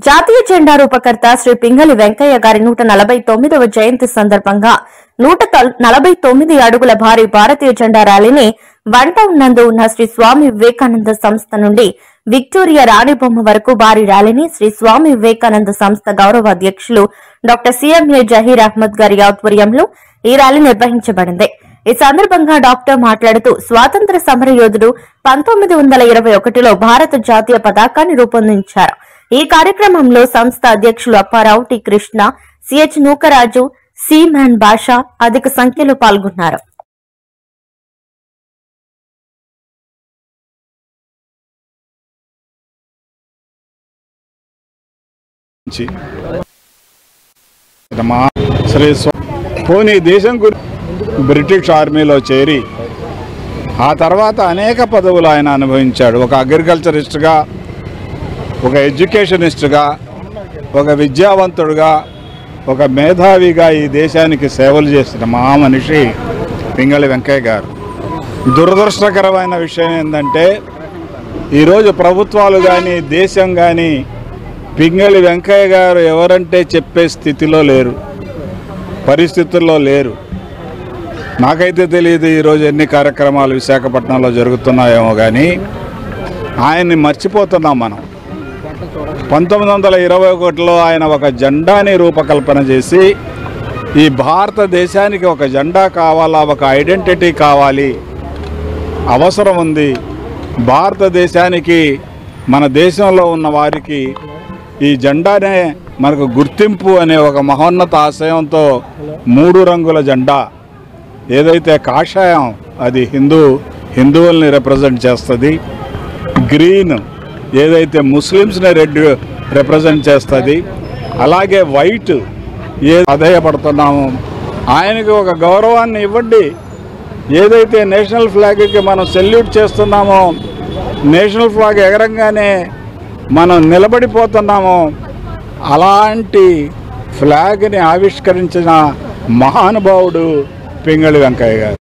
జాతీయ జెండా రూపకర్త శ్రీ పింగళి వెంకయ్య గారి 149వ జయంతి సందర్భంగా 149 అడుగుల భారీ భారతీయ జెండా ర్యాలీని వన్ టౌన్ నందు ఉన్న శ్రీ స్వామి వివేకానంద సంస్థ నుండి విక్టోరియా రాణిబొమ్మ వరకు భారీ ర్యాలీని శ్రీ స్వామి వివేకానంద సంస్థ గౌరవ అధ్యక్షులు డాక్టర్ సిఎంఏ జహీర్ అహ్మద్ గారి ఆధ్వర్యంలో ఈ ర్యాలీ నిర్వహించబడింది। ఈ సందర్భంగా డాక్టర్ మాట్లాడుతూ స్వాతంత్ర సమర యోధుడు 1921లో భారత జాతీయ పతాకాన్ని రూపొందించారు। ఈ కార్యక్రమంలో సంస్థ అధ్యక్షులు అప్పారావు టి కృష్ణ, సిహెచ్ నూకరాజు, సి మ్యాన్ బాషా అధిక సంఖ్యలో పాల్గొన్నారు। దేశం బ్రిటిష్ ఆర్మీలో చేరి ఆ తర్వాత అనేక పదవులు ఆయన అనుభవించాడు। ఒక అగ్రికల్చరిస్ట్గా, ఒక ఎడ్యుకేషనిస్ట్గా, ఒక విద్యావంతుడుగా, ఒక మేధావిగా ఈ దేశానికి సేవలు చేసిన మహామనిషి పింగళి వెంకయ్య గారు। దురదృష్టకరమైన విషయం ఏంటంటే ఈరోజు ప్రభుత్వాలు కానీ దేశం కానీ పింగళి వెంకయ్య గారు ఎవరంటే చెప్పే స్థితిలో లేరు, పరిస్థితుల్లో లేరు। నాకైతే తెలియదు ఈరోజు ఎన్ని కార్యక్రమాలు విశాఖపట్నంలో జరుగుతున్నాయేమో కానీ ఆయన్ని మర్చిపోతున్నాం మనం। 1921లో ఆయన ఒక జెండాని రూపకల్పన చేసి ఈ భారతదేశానికి ఒక జెండా కావాలా, ఒక ఐడెంటిటీ కావాలి, అవసరం ఉంది, భారతదేశానికి మన దేశంలో ఉన్న వారికి ఈ జెండానే మనకు గుర్తింపు అనే ఒక మహోన్నత ఆశయంతో 3 రంగుల జెండా, ఏదైతే కాషాయం అది హిందువుల్ని రిప్రజెంట్ చేస్తుంది, గ్రీన్ ఏదైతే ముస్లిమ్స్ని రెడ్ రిప్రజెంట్ చేస్తుంది, అలాగే వైట్ ఆదాయపడుతున్నాము ఆయనకి ఒక గౌరవాన్ని ఇవ్వండి। ఏదైతే నేషనల్ ఫ్లాగ్కి మనం సెల్యూట్ చేస్తున్నామో, నేషనల్ ఫ్లాగ్ ఎగరంగానే మనం నిలబడిపోతున్నామో అలాంటి ఫ్లాగ్ని ఆవిష్కరించిన మహానుభావుడు పింగళి వెంకయ్య గారు।